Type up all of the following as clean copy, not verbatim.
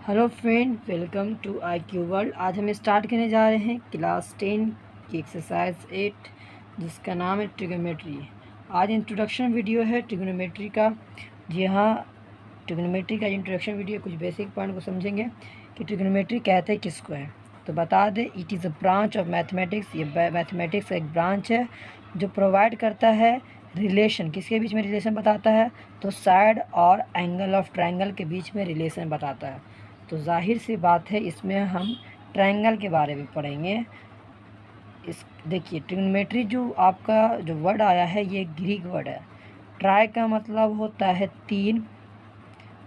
Hello friend, welcome to IQ world. आज हम start करने जा रहे हैं क्लास 10 की एक्सरसाइज 8 जिसका नाम है ट्रिग्नोमेट्री। आज इंट्रोडक्शन वीडियो है ट्रिग्नोमेट्री का। जी हाँ, ट्रिग्नोमेट्री का इंट्रोडक्शन वीडियो। कुछ बेसिक पॉइंट को समझेंगे कि ट्रिग्नोमेट्री कहते हैं किसको है। तो बता दें, it is a branch of mathematics. ये मैथमेटिक्स का एक ब्रांच है जो प्रोवाइड करता है रिलेशन। किसके बीच में रिलेशन बताता है? तो साइड और एंगल ऑफ ट्रायंगल के बीच में रिलेशन बताता है। तो जाहिर सी बात है, इसमें हम ट्रायंगल के बारे में पढ़ेंगे। इस देखिए, ट्रिग्नोमेट्री जो आपका जो वर्ड आया है ये ग्रीक वर्ड है। ट्राई का मतलब होता है तीन,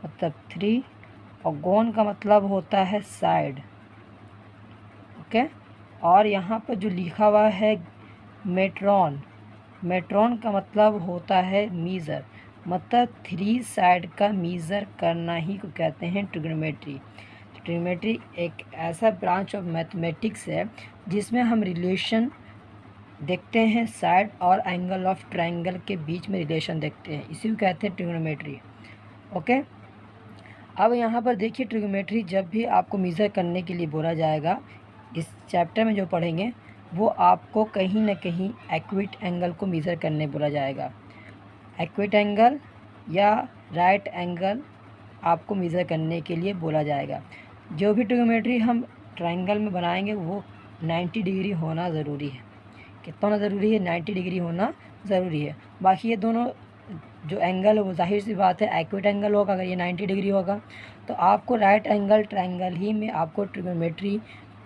मतलब थ्री, और गोन का मतलब होता है साइड। ओके, और यहाँ पर जो लिखा हुआ है मेट्रॉन, मेट्रॉन का मतलब होता है मीज़र। मतलब थ्री साइड का मीज़र करना ही को कहते हैं ट्रिग्नोमेट्री। ट्रिग्नोमेट्री एक ऐसा ब्रांच ऑफ मैथमेटिक्स है जिसमें हम रिलेशन देखते हैं, साइड और एंगल ऑफ ट्रायंगल के बीच में रिलेशन देखते हैं, इसी को कहते हैं ट्रिग्नोमेट्री। ओके, अब यहाँ पर देखिए, ट्रिग्नोमेट्री जब भी आपको मेज़र करने के लिए बोला जाएगा, इस चैप्टर में जो पढ़ेंगे वो आपको कहीं ना कहीं एक्यूट एंगल को मेज़र करने बोला जाएगा। एक्यूट एंगल या राइट एंगल आपको मेज़र करने के लिए बोला जाएगा। जो भी ट्रिग्नोमेट्री हम ट्रायंगल में बनाएंगे वो 90 डिग्री होना ज़रूरी है। कितना होना ज़रूरी है? 90 डिग्री होना ज़रूरी है। बाकी ये दोनों जो एंगल है वो जाहिर सी बात है एक्यूट एंगल होगा। अगर ये 90 डिग्री होगा तो आपको राइट एंगल ट्रायंगल ही में आपको ट्रिग्नोमेट्री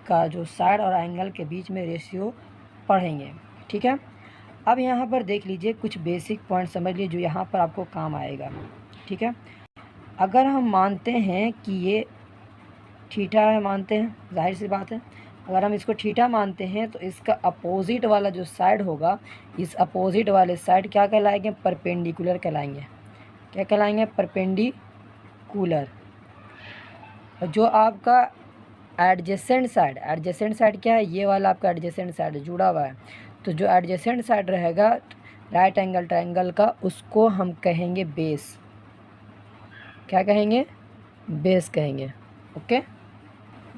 का जो साइड और एंगल के बीच में रेशियो पढ़ेंगे। ठीक है, अब यहाँ पर देख लीजिए, कुछ बेसिक पॉइंट समझ लीजिए जो यहाँ पर आपको काम आएगा। ठीक है, अगर हम मानते हैं कि ये थीटा है, मानते हैं, जाहिर सी बात है, अगर हम इसको थीटा मानते हैं तो इसका अपोजिट वाला जो साइड होगा, इस अपोजिट वाले साइड क्या कहलाएंगे? परपेंडिकुलर कहलाएंगे। क्या कहलाएंगे? परपेंडिकुलर। और जो आपका एडजेसेंट साइड, एडजेसेंट साइड क्या है? ये वाला आपका एडजेसेंट साइड जुड़ा हुआ है। तो जो एडजेसेंट साइड रहेगा राइट एंगल ट्रायंगल का, उसको हम कहेंगे बेस। क्या कहेंगे? बेस कहेंगे। ओके,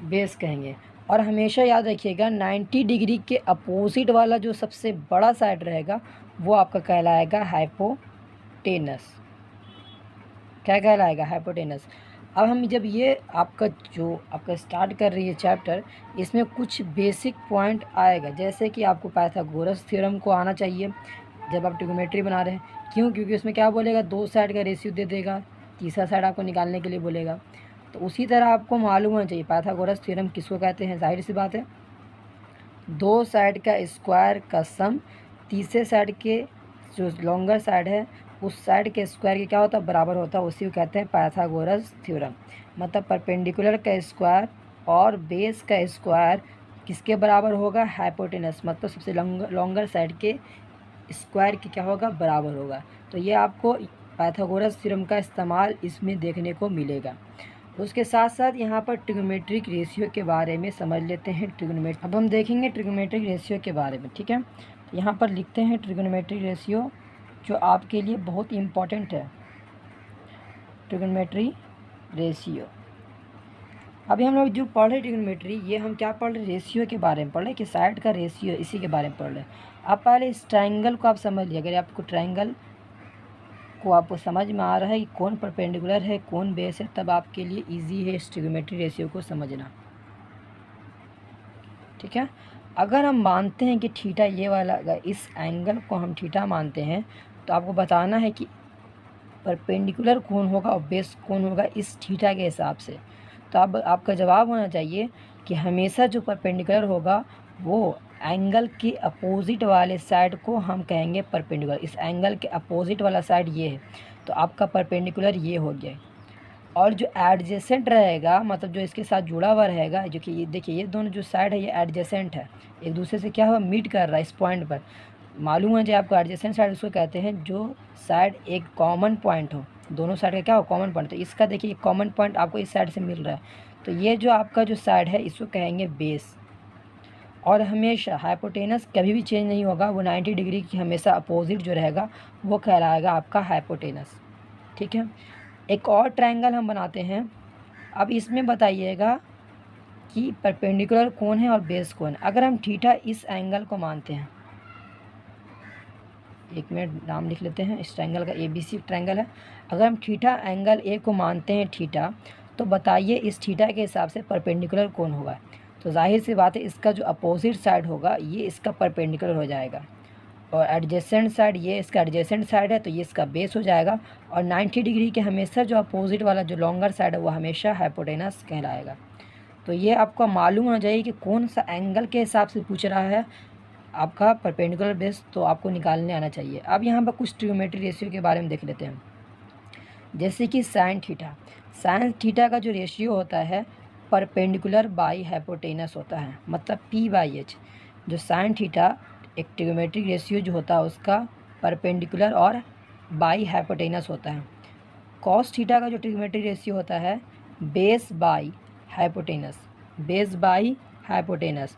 बेस कहेंगे। और हमेशा याद रखिएगा, 90 डिग्री के अपोजिट वाला जो सबसे बड़ा साइड रहेगा वो आपका कहलाएगा हाइपोटेनस। क्या कहलाएगा? हाइपोटेनस। अब हम जब ये आपका जो आपका स्टार्ट कर रही है चैप्टर, इसमें कुछ बेसिक पॉइंट आएगा, जैसे कि आपको पाइथागोरस थ्योरम को आना चाहिए जब आप ट्रिग्नोमेट्री बना रहे हैं। क्यों? क्योंकि उसमें क्या बोलेगा, दो साइड का रेशियो दे देगा, तीसरा साइड आपको निकालने के लिए बोलेगा। तो उसी तरह आपको मालूम होना चाहिए पाइथागोरस थ्योरम किसको कहते हैं। जाहिर सी बात है, दो साइड का स्क्वायर का सम तीसरे साइड के जो लॉन्गर साइड है उस साइड के स्क्वायर के क्या होता है? बराबर होता है। उसी को कहते हैं पाइथागोरस थ्योरम। मतलब परपेंडिकुलर का स्क्वायर और बेस का स्क्वायर किसके बराबर होगा? हाइपोटेनस, मतलब सबसे लॉन्गर साइड के स्क्वायर के क्या होगा? बराबर होगा। तो ये आपको पाइथागोरस थ्योरम का इस्तेमाल इसमें देखने को मिलेगा। उसके साथ साथ यहाँ पर ट्रिग्नोमेट्रिक रेशियो के बारे में समझ लेते हैं। अब हम देखेंगे ट्रिग्नोमेट्रिक रेशियो के बारे में। ठीक है, तो यहाँ पर लिखते हैं ट्रिग्नोमेट्रिक रेशियो जो आपके लिए बहुत इम्पॉर्टेंट है। ट्रिग्नोमेट्री रेशियो, अभी हम लोग जो पढ़ रहे ट्रिग्नोमेट्री, ये हम क्या पढ़ रहे? रेशियो के बारे में पढ़ रहे कि साइड का रेशियो, इसी के बारे में पढ़ रहे। अब पहले इस ट्रायंगल को आप समझ लिया। अगर आपको ट्रायंगल को आपको समझ में आ रहा है कि कौन परपेंडिकुलर है कौन बेस है, तब आपके लिए इजी है इस ट्रिग्नोमेट्री रेशियो को समझना। ठीक है, अगर हम मानते हैं कि थीटा ये वाला, अगर इस एंगल को हम थीटा मानते हैं तो आपको बताना है कि परपेंडिकुलर कौन होगा और बेस कौन होगा इस थीटा के हिसाब से। तो अब आपका जवाब होना चाहिए कि हमेशा जो परपेंडिकुलर होगा वो एंगल के अपोजिट वाले साइड को हम कहेंगे परपेंडिकुलर। इस एंगल के अपोजिट वाला साइड ये है, तो आपका परपेंडिकुलर ये हो गया। और जो एडजेसेंट रहेगा, मतलब जो इसके साथ जुड़ा हुआ रहेगा, जो कि ये देखिए, ये दोनों जो साइड है ये एडजेसेंट है, एक दूसरे से क्या हुआ? मीट कर रहा है इस पॉइंट पर। मालूम है जो आपको एडजेसेंट साइड उसको कहते हैं जो साइड एक कॉमन पॉइंट हो, दोनों साइड का क्या हो? Common point. तो इसका देखिए कॉमन पॉइंट आपको इस साइड से मिल रहा है, तो ये जो आपका जो साइड है इसको कहेंगे बेस। और हमेशा हाइपोटेनस कभी भी चेंज नहीं होगा, वो 90 डिग्री की हमेशा अपोजिट जो रहेगा वो कहलाएगा आपका हाइपोटेनस। ठीक है, एक और ट्रायंगल हम बनाते हैं अब इसमें बताइएगा कि परपेंडिकुलर कौन है और बेस कौन है। अगर हम थीटा इस एंगल को मानते हैं, एक मिनट नाम लिख लेते हैं, इस ट्रायंगल का ABC ट्रायंगल है। अगर हम थीटा एंगल ए को मानते हैं थीटा, तो बताइए इस थीटा के हिसाब से परपेंडिकुलर कौन होगा। तो जाहिर सी बात है इसका जो अपोजिट साइड होगा ये इसका परपेंडिकुलर हो जाएगा, और एडजेसेंट साइड ये इसका एडजेसेंट साइड है तो ये इसका बेस हो जाएगा। और 90 डिग्री के हमेशा जो अपोजिट वाला जो लॉन्गर साइड है वो हमेशा हाइपोटेनस कहलाएगा। तो ये आपको मालूम होना चाहिए कि कौन सा एंगल के हिसाब से पूछ रहा है आपका परपेंडिकुलर बेस, तो आपको निकालने आना चाहिए। अब यहाँ पर कुछ ट्रिग्नोमेट्री रेशियो के बारे में देख लेते हैं, जैसे कि साइन थीटा। साइन थीटा का जो रेशियो होता है परपेंडिकुलर बाई हाइपोटेनस होता है, मतलब P/H। जो साइन थीटा एक ट्रिग्नोमेट्रिक रेशियो जो होता है उसका परपेंडिकुलर और बाई हाइपोटेनस होता है। कॉस थीटा का जो ट्रिग्नोमेट्रिक रेशियो होता है base by hypotenuse, base by hypotenuse.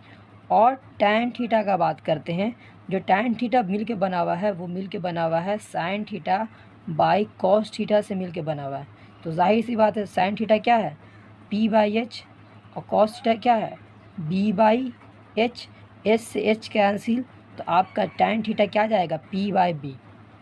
और टैन थीटा का बात करते हैं, जो टैन थीटा मिल के बना हुआ है वो मिल के बना हुआ है sine theta by cos theta से मिल के बना हुआ है। तो जाहिर सी बात है साइन थीटा क्या है P/H और कॉस थीटा क्या है B/H। H से H कैंसिल, तो आपका टैन थीटा क्या जाएगा P/B।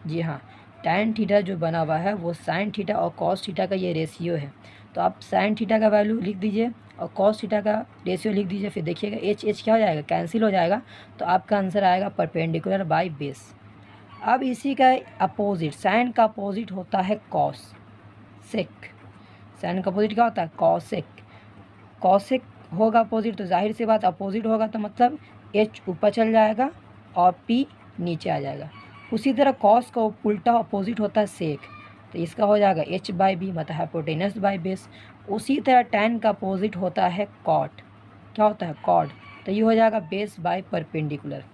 जी हाँ, टैन थीटा जो बना हुआ है वो साइन थीटा और कॉस थीटा का ये रेशियो है। तो आप साइन थीटा का वैल्यू लिख दीजिए और कॉस थीटा का रेशियो लिख दीजिए, फिर देखिएगा H क्या हो जाएगा कैंसिल हो जाएगा, तो आपका आंसर आएगा परपेंडिकुलर बाई बेस। अब इसी का अपोजिट, साइन का अपोजिट होता है कॉस सेक। साइन का अपोजिट क्या होता है कॉसेक। कॉसेक होगा अपोजिट, तो जाहिर सी बात अपोजिट होगा तो मतलब H ऊपर चल जाएगा और P नीचे आ जाएगा। उसी तरह कॉस का उल्टा अपोजिट होता है सेक, तो इसका हो जाएगा H/B, मतलब हाइपोटेनस बाई बेस। उसी तरह टैन का अपोजिट होता है कॉट। क्या होता है कॉट, तो ये हो जाएगा बेस बाई परपेंडिकुलर।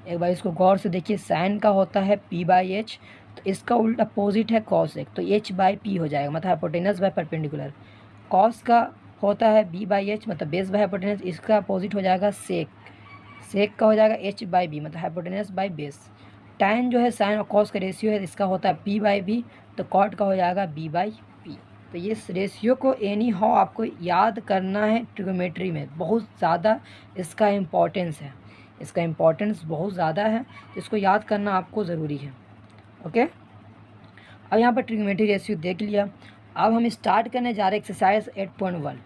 एक बार इसको गौर से देखिए, साइन का होता है P/H, तो इसका उल्टा अपोजिट है कॉसेक, तो H/P हो जाएगा, मतलब हाइपोटेनस बाई परपेंडिकुलर। कॉस का होता है B/H, मतलब बेस बाई हाइपोटेनस, इसका अपोजिट हो जाएगा सेक। सेक का हो जाएगा H/B, मतलब हाइपोटेनस बाई बेस। टैन जो है साइन और कॉस का रेशियो है, इसका होता है P/B, तो कॉट का हो जाएगा B/P। तो ये रेशियो को एनी हाउ आपको याद करना है, ट्रिग्नोमेट्री में बहुत ज़्यादा इसका इम्पोर्टेंस है, इसका इम्पोर्टेंस बहुत ज़्यादा है, तो इसको याद करना आपको ज़रूरी है। ओके, अब यहाँ पर ट्रिग्नोमेट्री रेशियो देख लिया। अब हम स्टार्ट करने जा रहे हैं एक्सरसाइज 8.1।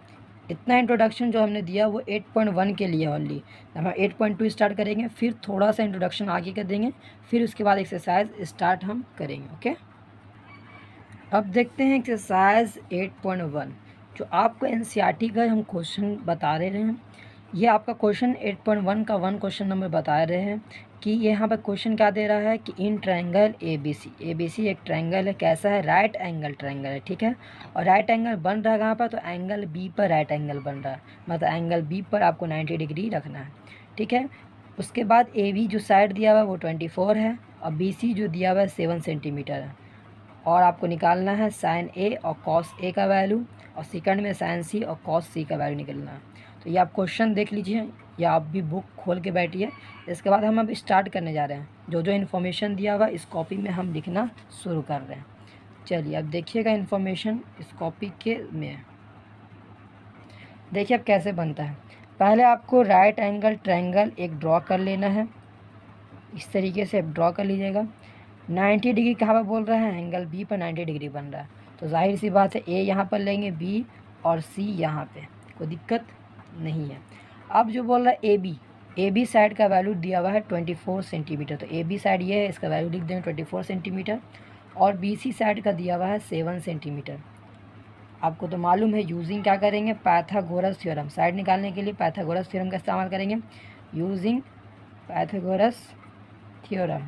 इतना इंट्रोडक्शन जो हमने दिया वो 8.1 के लिए ओनली। हम 8.2 स्टार्ट करेंगे, फिर थोड़ा सा इंट्रोडक्शन आगे कर देंगे, फिर उसके बाद एक्सरसाइज स्टार्ट हम करेंगे। ओके, अब देखते हैं एक्सरसाइज 8.1, जो आपको NCERT का हम क्वेश्चन बता रहे हैं। ये आपका क्वेश्चन 8.1 का 1 क्वेश्चन नंबर बता रहे हैं कि यहाँ पर क्वेश्चन क्या दे रहा है कि इन ट्रायंगल ABC एक ट्रायंगल है, कैसा है राइट एंगल ट्रायंगल है, ठीक है। और राइट एंगल बन रहा है कहाँ पर, तो एंगल B पर राइट एंगल बन रहा है, मतलब एंगल B पर आपको 90 डिग्री रखना है, ठीक है। उसके बाद AB जो साइड दिया हुआ है वो 24 है, और BC जो दिया हुआ है 7 सेंटीमीटर है। और आपको निकालना है साइन A और कॉस A का वैल्यू, और सेकंड में साइन C और कॉस C का वैल्यू निकलना है। तो ये आप क्वेश्चन देख लीजिए या आप भी बुक खोल के बैठिए। इसके बाद हम अब स्टार्ट करने जा रहे हैं, जो जो इन्फॉर्मेशन दिया हुआ इस कॉपी में हम लिखना शुरू कर रहे हैं। चलिए अब देखिएगा इन्फॉर्मेशन इस कॉपी के में। देखिए अब कैसे बनता है। पहले आपको राइट एंगल ट्रायंगल एक ड्रॉ कर लेना है, इस तरीके से ड्रॉ कर लीजिएगा। 90 डिग्री कहाँ पर बोल रहा है, एंगल B पर 90 डिग्री बन रहा है, तो जाहिर सी बात है A यहाँ पर लेंगे, B और C यहाँ पे, कोई दिक्कत नहीं है। अब जो बोल रहा है AB साइड का वैल्यू दिया हुआ है 24 सेंटीमीटर, तो AB साइड ये है, इसका वैल्यू लिख देंगे 24 सेंटीमीटर। और BC साइड का दिया हुआ है 7 सेंटीमीटर। आपको तो मालूम है यूजिंग क्या करेंगे, पाइथागोरस थ्योरम। साइड निकालने के लिए पाइथागोरस थ्योरम का इस्तेमाल करेंगे, using Pythagoras theorem.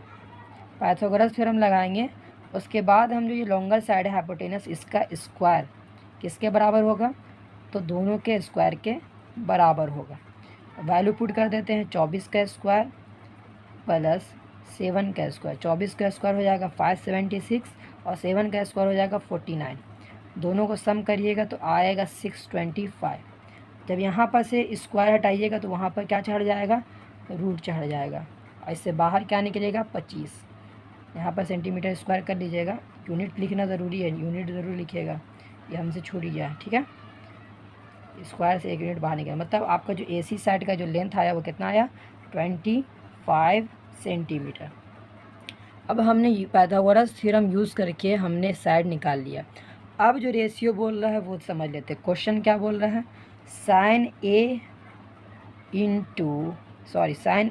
Pythagoras theorem लगाएंगे। उसके बाद हम जो ये लॉन्गर साइड है हाइपोटेनस, इसका स्क्वायर किसके बराबर होगा, तो दोनों के स्क्वायर के बराबर होगा। वैल्यू पुट कर देते हैं, 24 का स्क्वायर प्लस 7 का स्क्वायर। 24 का स्क्वायर हो जाएगा 576 और 7 का स्क्वायर हो जाएगा 49। दोनों को सम करिएगा तो आएगा 625। जब यहाँ पर से स्क्वायर हटाइएगा तो वहाँ पर क्या चढ़ जाएगा, रूट चढ़ जाएगा, और इससे बाहर क्या निकलेगा 25। यहाँ पर सेंटीमीटर स्क्वायर कर लीजिएगा। यूनिट लिखना ज़रूरी है, यूनिट ज़रूर लिखिएगा, ये हमसे छूट गया है, ठीक है। स्क्वायर से 1 यूनिट बाहर निकला, मतलब आपका जो AC साइड का जो लेंथ आया वो कितना आया 25 सेंटीमीटर। अब हमने पाइथागोरस थ्योरम यूज़ करके हमने साइड निकाल लिया। अब जो रेशियो बोल रहा है वो समझ लेते हैं। क्वेश्चन क्या बोल रहा है, साइन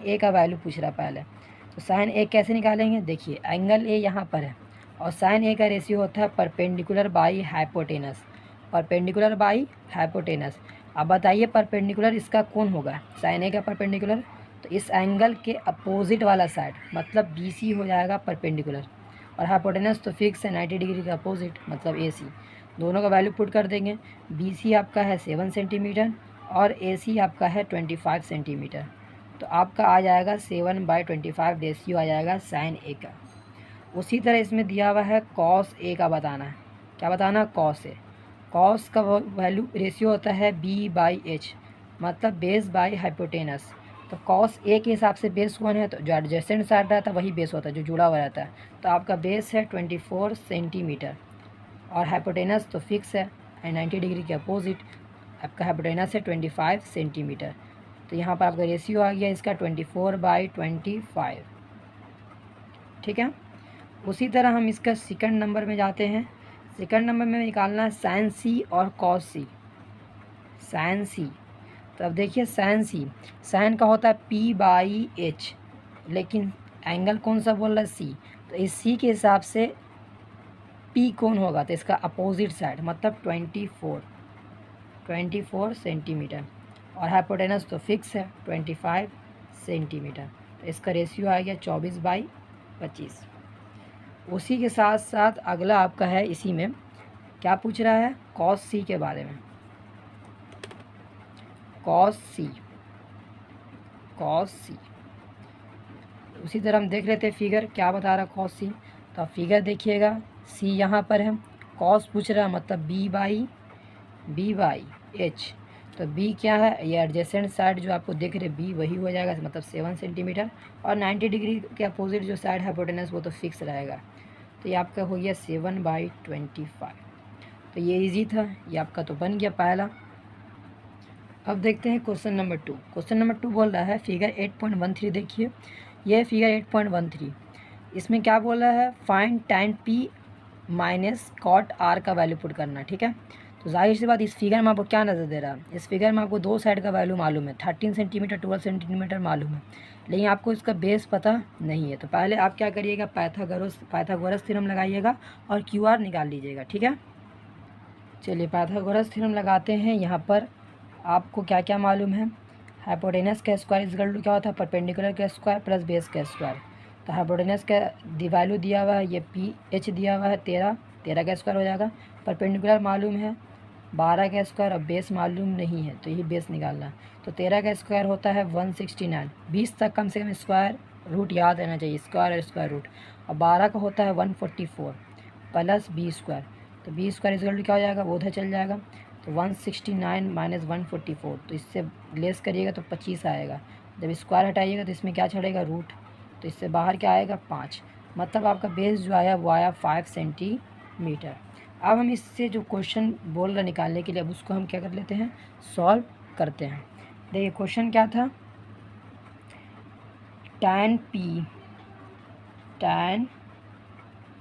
ए का वैल्यू पूछ रहा है पहले। तो साइन ए कैसे निकालेंगे, देखिए एंगल ए यहाँ पर है और साइन ए का रेशियो होता है perpendicular by hypotenuse, perpendicular by hypotenuse. अब बताइए परपेंडिकुलर इसका कौन होगा, साइन ए का परपेंडिकुलर, तो इस एंगल के अपोजिट वाला साइड मतलब BC हो जाएगा परपेंडिकुलर, और हाइपोटेनस तो फिक्स है 90 डिग्री का अपोजिट मतलब AC। दोनों का वैल्यू पुट कर देंगे, BC आपका है 7 सेंटीमीटर और AC आपका है 25 सेंटीमीटर। तो आपका आ जाएगा 7/25 रेशियो आ जाएगा साइन ए का। उसी तरह इसमें दिया हुआ है कॉस ए का बताना है, क्या बताना है, कॉस ए। कॉस का वैल्यू रेशियो होता है B/H मतलब बेस बाई हाइपोटेनस। तो कॉस ए के हिसाब से बेस 1 है, तो जो एडजेसेंट साइड रहता है वही बेस होता है, जो जुड़ा हुआ रहता है। तो आपका बेस है 24 सेंटीमीटर और हाइपोटेनस तो फिक्स है 90 डिग्री के अपोजिट, आपका हाइपोटेनस है 25 सेंटीमीटर। तो यहाँ पर आपका रेशियो आ गया इसका 24/25, ठीक है। उसी तरह हम इसका सेकंड नंबर में जाते हैं। सेकंड नंबर में निकालना है साइन सी और कॉस सी, साइन सी। तो अब देखिए साइन सी, साइन का होता है P/H, लेकिन एंगल कौन सा बोल रहा है C, तो इस C के हिसाब से P कौन होगा, तो इसका अपोजिट साइड मतलब 24 सेंटीमीटर और हाइपोटेनस तो फिक्स है 25 सेंटीमीटर। तो इसका रेशियो आ गया 24/25। उसी के साथ साथ अगला आपका है, इसी में क्या पूछ रहा है, कॉस सी के बारे में। कॉस सी उसी तरह हम देख लेते हैं फिगर क्या बता रहा है कॉस सी। तो आप फिगर देखिएगा, सी यहाँ पर है, कॉस पूछ रहा है मतलब B/H। तो B क्या है, ये एडजेसेंट साइड जो आपको दिख रहे B वही हो जाएगा मतलब 7 सेंटीमीटर, और 90 डिग्री के अपोजिट जो साइड हाइपोटेनस वो तो फिक्स रहेगा। तो ये आपका हो गया 7/25। तो ये इजी था, ये आपका तो बन गया पहला। अब देखते हैं क्वेश्चन नंबर 2। क्वेश्चन नंबर 2 बोल रहा है फिगर 8.13, देखिए ये फिगर 8.13। इसमें क्या बोल रहा है, find tan P minus cot R का वैल्यू पुट करना, ठीक है। तो जाहिर सी बात इस फिगर में आपको क्या नज़र दे रहा है, इस फिगर में आपको दो साइड का वैल्यू मालूम है, 13 सेंटीमीटर 12 सेंटीमीटर मालूम है, लेकिन आपको इसका बेस पता नहीं है। तो पहले आप क्या करिएगा, पाइथागोरस थ्योरम लगाइएगा और QR निकाल लीजिएगा, ठीक है। चलिए पाइथागोरस थ्योरम लगाते हैं। यहाँ पर आपको क्या क्या मालूम है, हाइपोटेनस का स्क्वायर इक्वल टू क्या होता है, परपेंडिकुलर का स्क्वायर प्लस बेस का स्क्वायर। तो हाइपोटेनस का वैल्यू दिया हुआ है, ये PH दिया हुआ है 13 का स्क्वायर हो जाएगा। परपेंडिकुलर मालूम है 12 का स्क्वायर, और बेस मालूम नहीं है तो यही बेस निकालना है। तो 13 का स्क्वायर होता है 169, 20 तक कम से कम स्क्वायर रूट याद रहना चाहिए, स्क्वायर और स्क्वायर रूट। और 12 का होता है 144 प्लस B स्क्वायर। तो B स्क्वायर इक्वल टू क्या हो जाएगा, वो उधर चल जाएगा। तो 169 माइनस 144, तो इससे लेस करिएगा तो 25 आएगा। जब स्क्वायर हटाइएगा तो इसमें क्या चढ़ेगा, रूट। तो इससे बाहर क्या आएगा, 5। मतलब आपका बेस जो आया वो आया 5 सेंटीमीटर। अब हम इससे जो क्वेश्चन बोल रहे निकालने के लिए, अब उसको हम क्या कर लेते हैं, सॉल्व करते हैं। देखिए क्वेश्चन क्या था, tan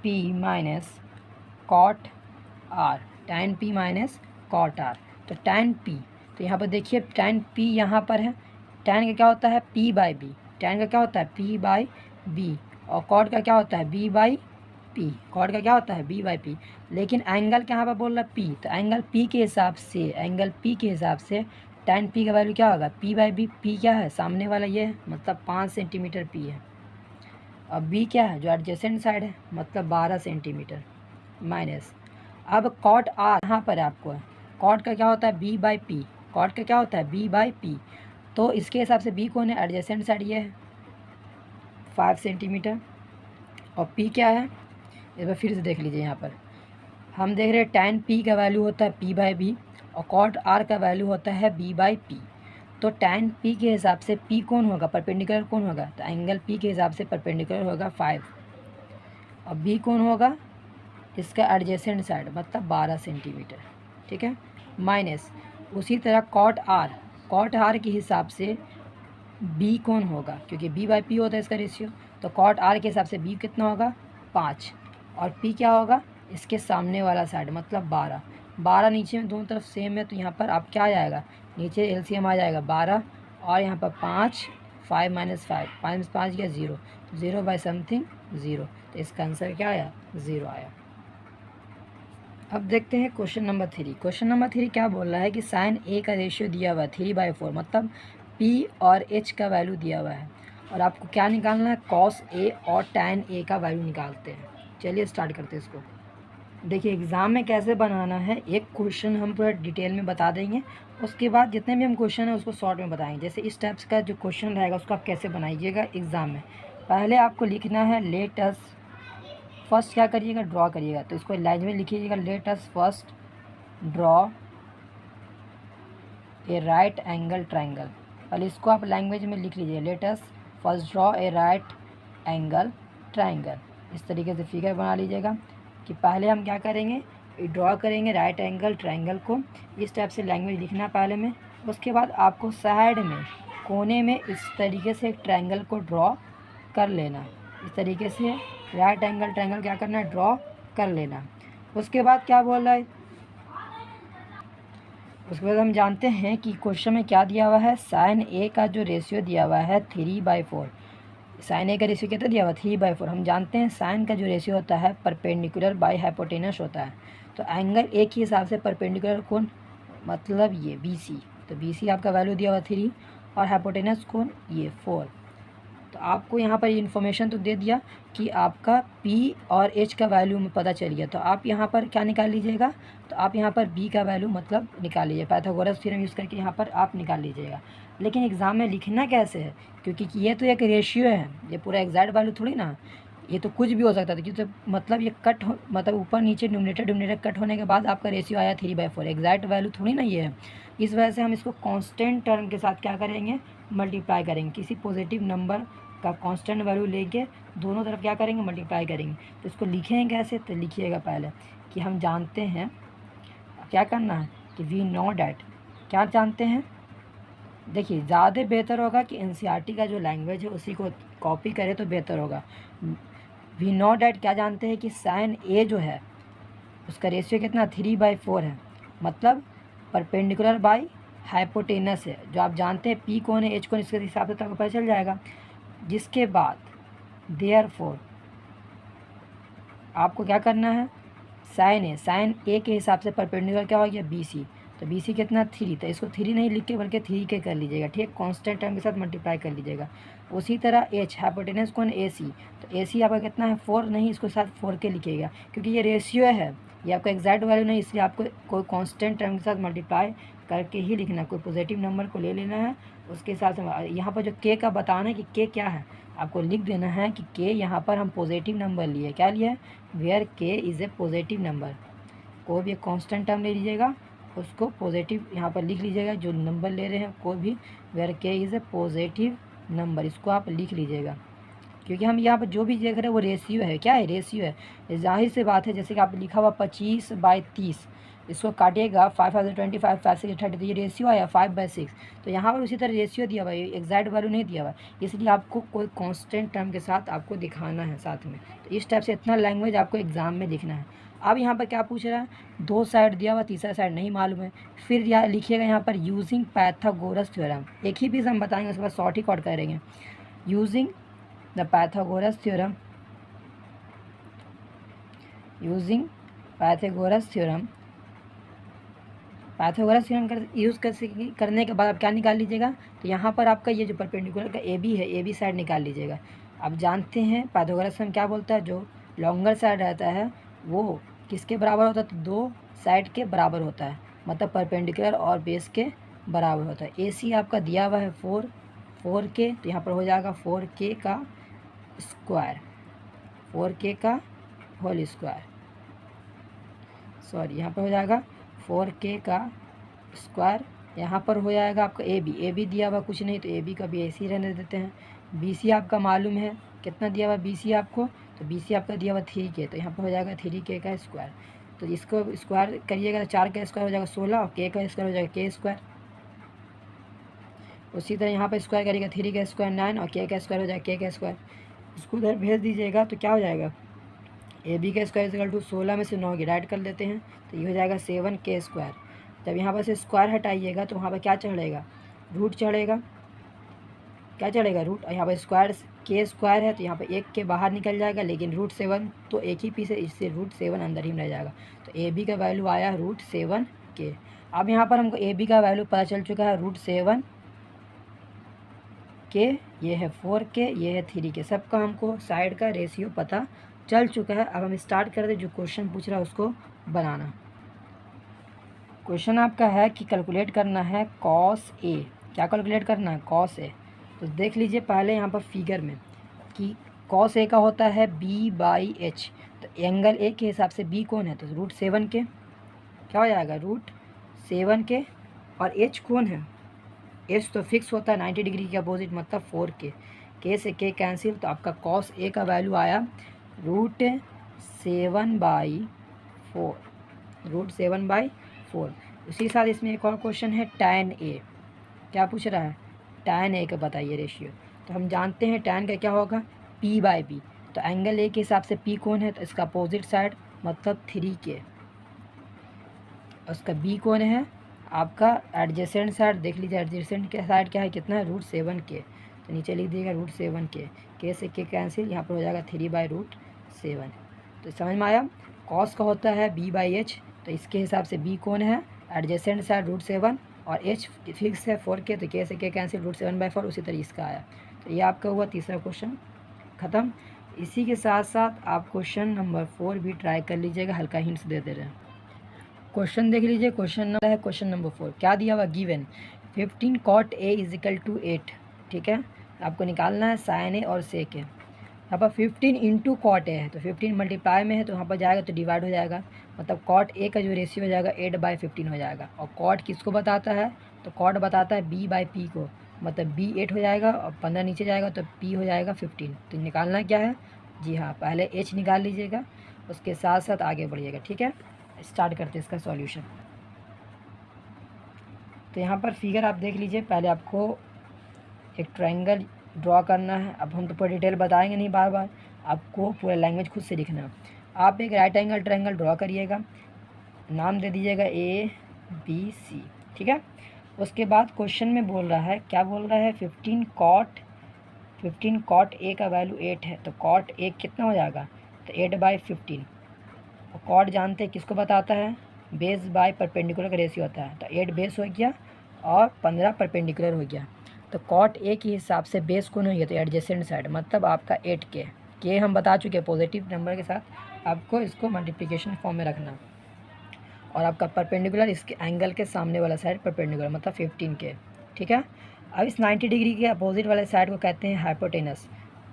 P minus cot R, tan P minus cot R। तो tan P, तो यहाँ पर देखिए tan P यहाँ पर है, tan का क्या होता है P/B, tan का क्या होता है P/B, और कॉट का क्या होता है B/P, कॉट का क्या होता है B/P। लेकिन एंगल क्या यहाँ पर बोल रहा है P, तो एंगल P के हिसाब से tan P का वैल्यू क्या होगा P/B। P क्या है, सामने वाला ये है मतलब 5 सेंटीमीटर P है, और B क्या है, जो एडजेसेंट साइड है मतलब 12 सेंटीमीटर माइनस। अब कॉट R यहाँ पर आपको है, कॉट का क्या होता है B/P, कॉट का क्या होता है B/P। तो इसके हिसाब से B कौन है, एडजेसेंट साइड ये है 5 सेंटीमीटर, और P क्या है, इस बार फिर से देख लीजिए। यहाँ पर हम देख रहे हैं tan P का वैल्यू होता है P/B और कॉट R का वैल्यू होता है B/P। तो tan P के हिसाब से P कौन होगा, परपेंडिकुलर कौन होगा, तो एंगल P के हिसाब से परपेंडिकुलर होगा 5, और B कौन होगा, इसका एडजेसेंट साइड मतलब 12 सेंटीमीटर, ठीक है। माइनस उसी तरह कॉट आर के हिसाब से बी कौन होगा, क्योंकि बी बाई पी होता है इसका रेशियो, तो कॉट आर के हिसाब से बी कितना होगा 5, और पी क्या होगा इसके सामने वाला साइड मतलब 12। 12 नीचे में दोनों तरफ सेम है, तो यहाँ पर आप क्या आ जाएगा, नीचे एलसीएम आ जाएगा 12, और यहाँ पर 5, 5 माइनस 5, 5 में 5 गया 0, 0 बाई समथिंग 0, तो इसका आंसर क्या आया 0 आया। अब देखते हैं क्वेश्चन नंबर 3। क्वेश्चन नंबर 3 क्या बोल रहा है कि साइन ए का रेशियो दिया हुआ है 3/4, मतलब पी और एच का वैल्यू दिया हुआ है, और आपको क्या निकालना है कॉस ए और टैन ए का वैल्यू निकालते हैं। चलिए स्टार्ट करते हैं इसको। देखिए एग्ज़ाम में कैसे बनाना है, एक क्वेश्चन हम पूरा डिटेल में बता देंगे, उसके बाद जितने भी हम क्वेश्चन है उसको शॉर्ट में बताएंगे। जैसे इस टाइप्स का जो क्वेश्चन रहेगा उसको आप कैसे बनाइएगा एग्ज़ाम में। पहले आपको लिखना है लेट अस, फर्स्ट क्या करिएगा ड्रॉ करिएगा, तो इसको लाइन में लिखिएगा let us first draw a right angle triangle. पहले इसको आप लैंग्वेज में लिख लीजिए, let us first draw a right angle triangle. इस तरीके से फिगर बना लीजिएगा कि पहले हम क्या करेंगे ड्रॉ करेंगे राइट एंगल ट्रायंगल को, इस टाइप से लैंग्वेज लिखना पहले में। उसके बाद आपको साइड में कोने में इस तरीके से एक ट्रायंगल को ड्रॉ कर लेना, इस तरीके से राइट एंगल ट्रायंगल क्या करना है ड्रॉ कर लेना। उसके बाद क्या बोल रहा है, उसके बाद हम जानते हैं कि क्वेश्चन में क्या दिया हुआ है, साइन ए का जो रेशियो दिया हुआ है 3/4। साइन ए का रेशियो कितना दिया हुआ 3/4। हम जानते हैं साइन का जो रेशियो होता है परपेंडिकुलर बाय हाइपोटेनस होता है, तो एंगल ए के हिसाब से परपेंडिकुलर कौन, मतलब ये बी सी, तो बी सी आपका वैल्यू दिया हुआ 3, और हाइपोटेनस कौन ये 4। तो आपको यहाँ पर इन्फॉर्मेशन तो दे दिया कि आपका P और H का वैल्यू में पता चल गया, तो आप यहाँ पर क्या निकाल लीजिएगा, तो आप यहाँ पर B का वैल्यू मतलब निकाल लीजिए, पाइथागोरस थ्योरम यूज़ करके यहाँ पर आप निकाल लीजिएगा। लेकिन एग्ज़ाम में लिखना कैसे है, क्योंकि ये तो एक रेशियो है, ये पूरा एग्जैक्ट वैल्यू थोड़ी ना, ये तो कुछ भी हो सकता था, क्योंकि मतलब ये कट हो, मतलब ऊपर नीचे डिनोमिनेटर कट होने के बाद आपका रेशियो आया 3/4, एग्जैक्ट वैल्यू थोड़ी ना ये है। इस वजह से हम इसको कांस्टेंट टर्म के साथ क्या करेंगे मल्टीप्लाई करेंगे, किसी पॉजिटिव नंबर का कांस्टेंट वैल्यू लेके दोनों तरफ क्या करेंगे मल्टीप्लाई करेंगे। तो इसको लिखेंगे कैसे, तो लिखिएगा पहले कि हम जानते हैं क्या करना है कि वी नो डैट, क्या जानते हैं, देखिए ज़्यादा बेहतर होगा कि एनसीईआरटी का जो लैंग्वेज है उसी को कॉपी करें तो बेहतर होगा। वी नो डैट क्या जानते हैं कि साइन ए जो है उसका रेशियो कितना 3/4 है, मतलब परपेंडिकुलर बाय हाइपोटेनस है, जो आप जानते हैं पी कौन है एच कौन, इसके हिसाब से तो आपको पता चल जाएगा। जिसके बाद देयरफॉर आपको क्या करना है, साइन ए के हिसाब से परपेंडिकुलर क्या हो गया बी सी, तो बी सी कितना 3, तो इसको 3 नहीं लिख के बल्कि 3 के कर लीजिएगा, ठीक, कांस्टेंट टर्म के साथ मल्टीप्लाई कर लीजिएगा। उसी तरह एच हाइपोटेनस कौन ए सी, तो ए सी आपका कितना है 4, नहीं इसको साथ 4 के लिखिएगा, क्योंकि ये रेशियो है, ये आपका एग्जैक्ट वैल्यू नहीं, इसलिए आपको कोई कांस्टेंट टर्म के साथ मल्टीप्लाई करके ही लिखना है, कोई पॉजिटिव नंबर को ले लेना है उसके हिसाब से। यहाँ पर जो के का बताना है कि के क्या है, आपको लिख देना है कि के यहाँ पर हम पॉजिटिव नंबर लिए, क्या लिए, वेयर के इज़ ए पॉजिटिव नंबर। कोई भी एक कांस्टेंट टर्म ले लीजिएगा उसको पॉजिटिव यहाँ पर लिख लीजिएगा, जो नंबर ले रहे हैं कोई भी, वेयर के इज़ ए पॉजिटिव नंबर, इसको आप लिख लीजिएगा। क्योंकि हम यहाँ पर जो भी देख रहे हैं वो रेशियो है, क्या है रेशियो है, जाहिर सी बात है। जैसे कि आप लिखा हुआ 25/30, इसको काटिएगा 5/25, 5/6 30, तो ये रेशियो आया 5/6। तो यहाँ पर उसी तरह रेशियो दिया हुआ है, एग्जैक्ट वैल्यू नहीं दिया हुआ है, इसलिए आपको कोई कांस्टेंट टर्म के साथ आपको दिखाना है साथ में। तो इस टाइप से इतना लैंग्वेज आपको एग्जाम में लिखना है। अब यहाँ पर क्या पूछ रहा है, 2 साइड दिया हुआ, तीसरा साइड नहीं मालूम है, फिर यहाँ लिखिएगा यहाँ पर यूजिंग पाइथागोरस थ्योरम, एक ही पीस हम बताएंगे उसके बाद शॉर्ट ही कॉट करेंगे। Using the Pythagoras theorem, using Pythagoras theorem, Pythagoras theorem use करने के बाद आप क्या निकाल लीजिएगा, तो यहाँ पर आपका ये जो परपेंडिकुलर का ए बी है, ए बी साइड निकाल लीजिएगा। अब जानते हैं पाइथागोरस थ्योरम क्या बोलता है, जो लॉन्गर साइड रहता है वो किसके बराबर होता है, तो 2 साइड के बराबर होता है, मतलब परपेंडिकुलर और बेस के बराबर होता है। ए सी आपका दिया हुआ है 4K, तो यहाँ पर हो जाएगा 4K का स्क्वायर, 4K का होल स्क्वायर, सॉरी यहाँ पर हो जाएगा 4K का स्क्वायर। यहाँ पर हो जाएगा आपका ए बी दिया हुआ कुछ नहीं, तो ए बी का भी ऐसे ही रहने देते हैं। बी सी आपका मालूम है कितना दिया हुआ बी सी आपको, तो बी सी आपका दिया हुआ 3K, तो यहाँ पर हो जाएगा 3K का स्क्वायर। तो इसको स्क्वायर करिएगा तो 4 का स्क्वायर हो जाएगा 16 और के का स्क्वायर हो जाएगा के स्क्वायर। उसी तरह यहाँ पर स्क्वायर करिएगा 3 का स्क्वायर 9 और के का स्क्वायर हो जाएगा के का स्क्वायर। इसको उधर भेज दीजिएगा तो क्या हो जाएगा, ए बी का स्क्वायर इक्वल टू 16 में से 9 गिराइड कर लेते हैं तो ये हो जाएगा 7 के स्क्वायर। जब यहाँ पर से स्क्वायर हटाइएगा तो वहाँ पर क्या चढ़ेगा, रूट चढ़ेगा। क्या चढ़ेगा, रूट। यहाँ पर स्क्वायर के स्क्वायर है तो यहाँ पर एक के बाहर निकल जाएगा, लेकिन √7 तो एक ही पीस है, इससे √7 अंदर ही रह जाएगा। तो ए बी का वैल्यू आया √7 के। अब यहाँ पर हमको ए बी का वैल्यू पता चल चुका है √7 के, ये है 4 के, ये है 3 के, सबका हमको साइड का रेशियो पता चल चुका है। अब हम स्टार्ट कर दे जो क्वेश्चन पूछ रहा है उसको बनाना। क्वेश्चन आपका है कि कैलकुलेट करना है कॉस ए। क्या कैलकुलेट करना है, कॉस ए। तो देख लीजिए पहले यहाँ पर फिगर में कि कॉस ए का होता है b/h। तो एंगल ए के हिसाब से बी कौन है, तो √7 के, क्या हो जाएगा √7 के। और एच कौन है, एच तो फिक्स होता है 90 डिग्री के अपोजिट, मतलब 4 के से के कैंसिल। तो आपका कॉस ए का वैल्यू आया √7/4, √7/4। उसी साथ इसमें एक और क्वेश्चन है tan ए। क्या पूछ रहा है, tan ए का बताइए रेशियो। तो हम जानते हैं tan का क्या होगा, p/b। तो एंगल ए के हिसाब से p कौन है, तो इसका अपोजिट साइड मतलब 3 के। उसका b कौन है, आपका एडजेसेंट साइड। देख लीजिए एडजेसेंट के साइड क्या है, कितना है, √7 के। तो नीचे लिख दिएगा √7 के से के कैंसिल, यहाँ पर हो जाएगा 3/√7। तो समझ में आया। कॉस का होता है b/h, तो इसके हिसाब से b कौन है, एडजेसेंट साइड √7 और h फिक्स है 4 के, तो के से के कैंसिल √7/4। उसी तरह इसका आया। तो ये आपका हुआ तीसरा क्वेश्चन ख़त्म। इसी के साथ साथ आप क्वेश्चन नंबर 4 भी ट्राई कर लीजिएगा, हल्का हिंट्स दे रहे हैं। क्वेश्चन देख लीजिए, क्वेश्चन नंबर है क्वेश्चन नंबर 4। क्या दिया हुआ, गिवन 15 cot A = 8। ठीक है, आपको निकालना है साइन ए और सेक ए। यहाँ पर 15 × cot A है, तो 15 मल्टीप्लाई में है तो वहाँ पर जाएगा तो डिवाइड हो जाएगा, मतलब cot A का जो रेशियो हो जाएगा 8/15 हो जाएगा। और cot किसको बताता है, तो cot बताता है b/p को, मतलब b 8 हो जाएगा और 15 नीचे जाएगा तो p हो जाएगा 15। तो निकालना क्या है, जी हाँ, पहले h निकाल लीजिएगा, उसके साथ साथ आगे बढ़िएगा। ठीक है, स्टार्ट करते हैं इसका सॉल्यूशन। तो यहाँ पर फिगर आप देख लीजिए, पहले आपको एक ट्रायंगल ड्रॉ करना है। अब हम तो पूरा डिटेल बताएंगे नहीं, बार बार आपको पूरा लैंग्वेज खुद से लिखना है। आप एक राइट एंगल ट्रायंगल ड्रॉ करिएगा, नाम दे दीजिएगा ABC। ठीक है, उसके बाद क्वेश्चन में बोल रहा है, क्या बोल रहा है, 15 cot A का वैल्यू 8 है, तो cot A कितना हो जाएगा, तो 8/15। और कॉट जानते हैं किसको बताता है, बेस बाय परपेंडिकुलर का रेशियो होता है। तो 8 बेस हो गया और 15 परपेंडिकुलर हो गया। तो कॉट ए के हिसाब से बेस कौन हो गया, तो एडजेसेंट साइड, मतलब आपका 8 के हम बता चुके हैं पॉजिटिव नंबर के साथ, आपको इसको मल्टीप्लिकेशन फॉर्म में रखना। और आपका परपेंडिकुलर इसके एंगल के सामने वाला साइड परपेंडिकुलर, मतलब 15 के। ठीक है, अब इस 90 डिग्री के अपोजिट वाले साइड को कहते हैं हाइपोटेनस।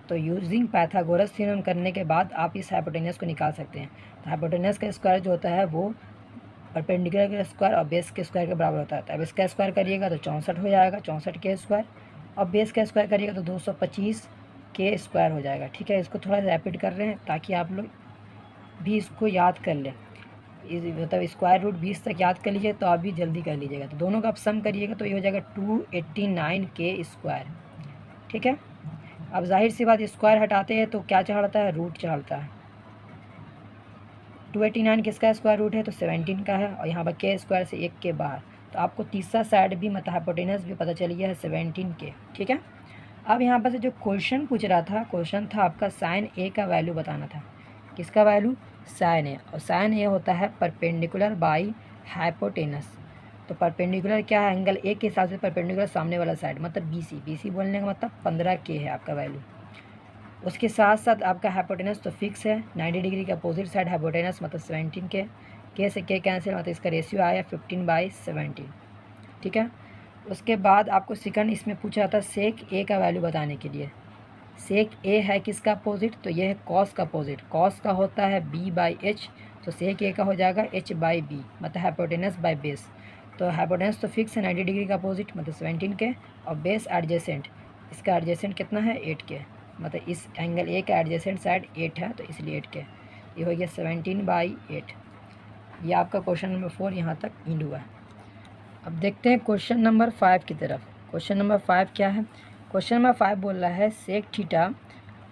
तो यूजिंग पाइथागोरस थ्योरम करने के बाद आप इस हाइपोटेनस को निकाल सकते हैं। तो हाइपोटेनस का स्क्वायर जो होता है वो परपेंडिकुलर के स्क्वायर और बेस के स्क्वायर के बराबर होता है। तो अब इसका स्क्वायर करिएगा तो 64 हो जाएगा, 64 के स्क्वायर। और बेस का स्क्वायर करिएगा तो 225 के स्क्वायर हो जाएगा। ठीक है, इसको थोड़ा रैपिड कर रहे हैं ताकि आप लोग भी इसको याद कर लें। मतलब स्क्वायर रूट 20 तक याद कर लीजिए तो आप भी जल्दी कर लीजिएगा। तो दोनों का आप सम करिएगा तो ये हो जाएगा 289 के स्क्वायर। ठीक है, अब जाहिर सी बात स्क्वायर हटाते हैं तो क्या चढ़ता है, रूट चढ़ता है। 289 किसका स्क्वायर रूट है, तो 17 का है, और यहाँ पर के स्क्वायर से 1 के बाहर। तो आपको तीसरा साइड भी मतलब हाइपोटेनस भी पता चल गया है 17 के। ठीक है, अब यहाँ पर से जो क्वेश्चन पूछ रहा था, क्वेश्चन था आपका साइन ए का वैल्यू बताना था। किसका वैल्यू, साइन ए। और साइन ए होता है परपेंडिकुलर बाई हाइपोटेनस। तो परपेंडिकुलर क्या है, एंगल ए के हिसाब से परपेंडिकुलर सामने वाला साइड, मतलब BC बोलने का मतलब 15 के है आपका वैल्यू। उसके साथ साथ आपका हाइपोटेनस तो फिक्स है 90 डिग्री का अपोजिट साइड हाइपोटेनस, मतलब 17 के से के कैंसिल, मतलब इसका रेशियो आया 15/17। ठीक है, उसके बाद आपको सेकंड इसमें पूछा था सेक ए का वैल्यू बताने के लिए। सेक ए है किसका अपोजिट, तो ये है कॉस का अपोजिट। कॉस का होता है b/h, तो सेक ए का हो जाएगा h/b, मतलब हाइपोटेनस बाय बेस। तो हाइपोटेनस तो फिक्स है 90 डिग्री का अपोजिट, मतलब 17 के, और बेस एडजेसेंट, इसका एडजेसेंट कितना है, 8 के, मतलब इस एंगल ए का एडजेसेंट साइड 8 है तो इसलिए 8 के। ये हो गया 17/8। ये आपका क्वेश्चन नंबर 4 यहाँ तक एंड हुआ है। अब देखते हैं क्वेश्चन नंबर 5 की तरफ। क्वेश्चन नंबर 5 क्या है? क्वेश्चन नंबर 5 बोल रहा है सेक थीटा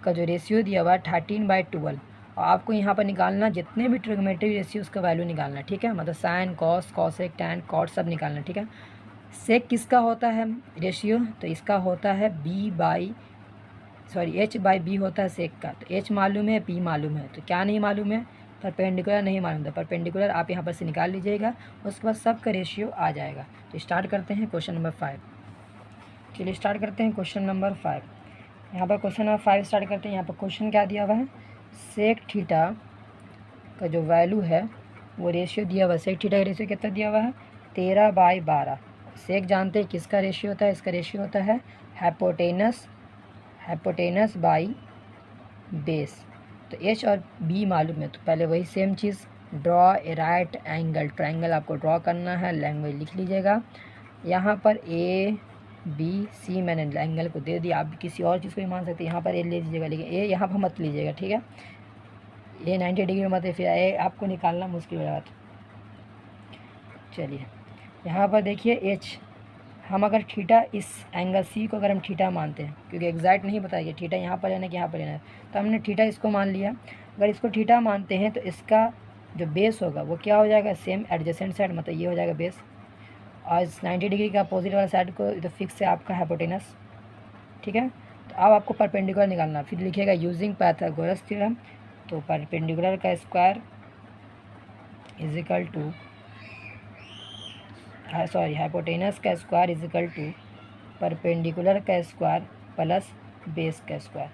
का जो रेशियो दिया हुआ है 13/12, और आपको यहाँ पर निकालना जितने भी ट्रिग्नोमेट्री रेशियो उसका वैल्यू निकालना, ठीक है। मतलब sine, cos, cosec, tan, cot सब निकालना, ठीक है। सेक किसका होता है रेशियो? तो इसका होता है h/b होता है सेक का। तो h मालूम है, p मालूम है, तो क्या नहीं मालूम है? परपेंडिकुलर नहीं मालूम था। परपेंडिकुलर आप यहाँ पर से निकाल लीजिएगा, उसके बाद सबका रेशियो आ जाएगा। तो स्टार्ट करते हैं क्वेश्चन नंबर 5। चलिए स्टार्ट करते हैं क्वेश्चन नंबर 5। यहाँ पर क्वेश्चन नंबर 5 स्टार्ट करते हैं। यहाँ पर क्वेश्चन क्या दिया हुआ है? सेक थीटा का जो वैल्यू है वो रेशियो दिया हुआ है। सेक थीटा का रेशियो कितना दिया हुआ है? 13/12। सेक जानते हैं किसका रेशियो होता है? इसका रेशियो होता है हाइपोटेनस बाई बेस। तो h और b मालूम है, तो पहले वही same cheese, draw a right angle triangle आपको ड्रॉ करना है। लैंग्वेज लिख लीजिएगा। यहाँ पर ABC मैंने एंगल को दे दिया, आप किसी और चीज़ को भी मान सकते हैं। यहाँ पर ए ले लीजिएगा, लेकिन ए यहाँ पर मत लीजिएगा, ठीक है। ये 90 डिग्री में मत है, फिर ए आपको निकालना मुश्किल हो जाता। चलिए यहाँ पर देखिए h, हम अगर थीटा इस एंगल C को अगर हम थीटा मानते हैं, क्योंकि एग्जैक्ट नहीं बताइए थीटा यहाँ पर लेना कि यहाँ पर लेना है, तो हमने थीटा इसको मान लिया। अगर इसको थीटा मानते हैं तो इसका जो बेस होगा वो क्या हो जाएगा? सेम एडजेसेंट साइड, मतलब ये हो जाएगा बेस। और इस 90 डिग्री का अपोजिट वाला साइड को तो फिक्स है आपका हाइपोटेनस, ठीक है। तो अब आपको परपेंडिकुलर निकालना, फिर लिखिएगा यूजिंग पाइथागोरस थ्योरम। तो परपेंडिकुलर का square is equal to hypotenuse का square is equal to perpendicular का स्क्वायर प्लस बेस का स्क्वायर।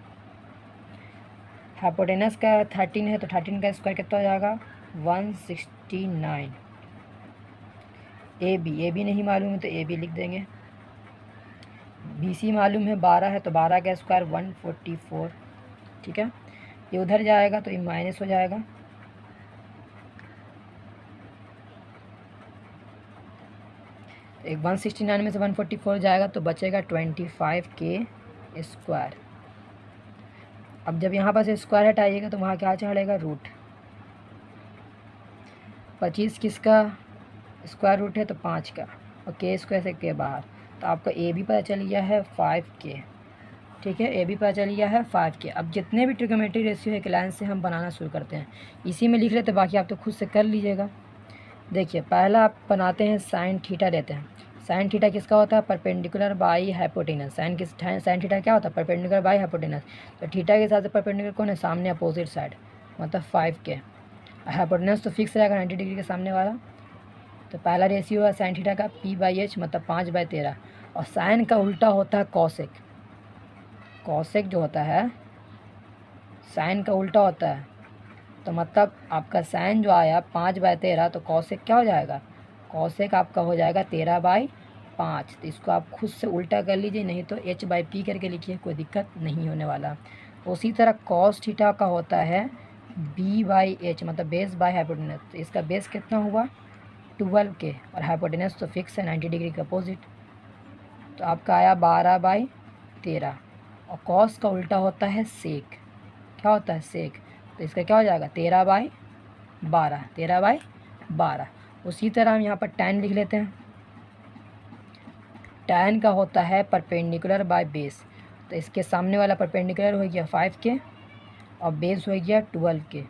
हाइपोटेनस का 13 है, तो 13 का स्क्वायर कितना हो जाएगा? 169। ए बी नहीं मालूम है, तो ए बी लिख देंगे। BC मालूम है 12 है, तो 12 का स्क्वायर 144, ठीक है। ये उधर जाएगा तो ये माइनस हो जाएगा। एक 169 में से 144 जाएगा तो बचेगा 25 के स्क्वायर। अब जब यहाँ पर से स्क्वायर हटाइएगा तो वहाँ क्या चढ़ेगा? रूट। 25 किसका स्क्वायर रूट है? तो 5 का, और के स्क्वायर से के बाहर। तो आपका ए भी पता चल गया है 5K, ठीक है। ए भी पता चल गया है 5K। अब जितने भी ट्रिग्नोमेट्री रेशियो है एक लाइन से हम बनाना शुरू करते हैं। इसी में लिख लेते हैं, बाकी आप तो खुद से कर लीजिएगा। देखिए पहला आप बनाते हैं साइन थीटा लेते हैं। साइन थीटा किसका होता है? Perpendicular by hypotenuse. Sine theta क्या होता है? Perpendicular by hypotenuse. तो थीटा के हिसाब से परपेंडिकुलर कौन है? सामने अपोजिट साइड, मतलब 5K। हाइपोटेनस तो फिक्स रहेगा 90 डिग्री के सामने वाला। तो पहला रेशियो है साइन थीटा का P/H, मतलब 5/13। और साइन का उल्टा होता है कॉसेक। कॉसेक जो होता है साइन का उल्टा होता है, तो मतलब आपका साइन जो आया 5/13, तो कॉसेक क्या हो जाएगा? कॉसेक आपका हो जाएगा 13/5। तो इसको आप खुद से उल्टा कर लीजिए, नहीं तो h/p करके लिखिए, कोई दिक्कत नहीं होने वाला। उसी तरह कॉस थीटा का होता है B/H, मतलब बेस बाय हाइपोटेनस। तो इसका बेस कितना हुआ? 12K, और हाइपोटेनस तो फिक्स है 90 डिग्री का अपोजिट, तो आपका आया 12/13। और कॉस का उल्टा होता है सेक। क्या होता है? सेक। तो इसका क्या हो जाएगा? 13/12, 13/12। उसी तरह हम यहाँ पर टैन लिख लेते हैं। टैन का होता है परपेंडिकुलर बाय बेस। तो इसके सामने वाला परपेंडिकुलर हो गया 5K, और बेस हो गया 12K,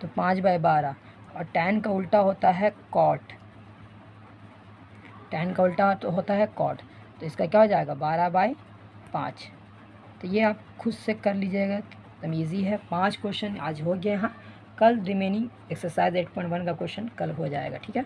तो 5/12। और टैन का उल्टा होता है कॉट। टैन का उल्टा तो होता है कॉट, तो इसका क्या हो जाएगा? 12/5। तो ये आप खुद से कर लीजिएगा, एकदम ईजी है। 5 क्वेश्चन आज हो गए हैं। कल रिमेनिंग एक्सरसाइज 8.1 का क्वेश्चन कल हो जाएगा, ठीक है।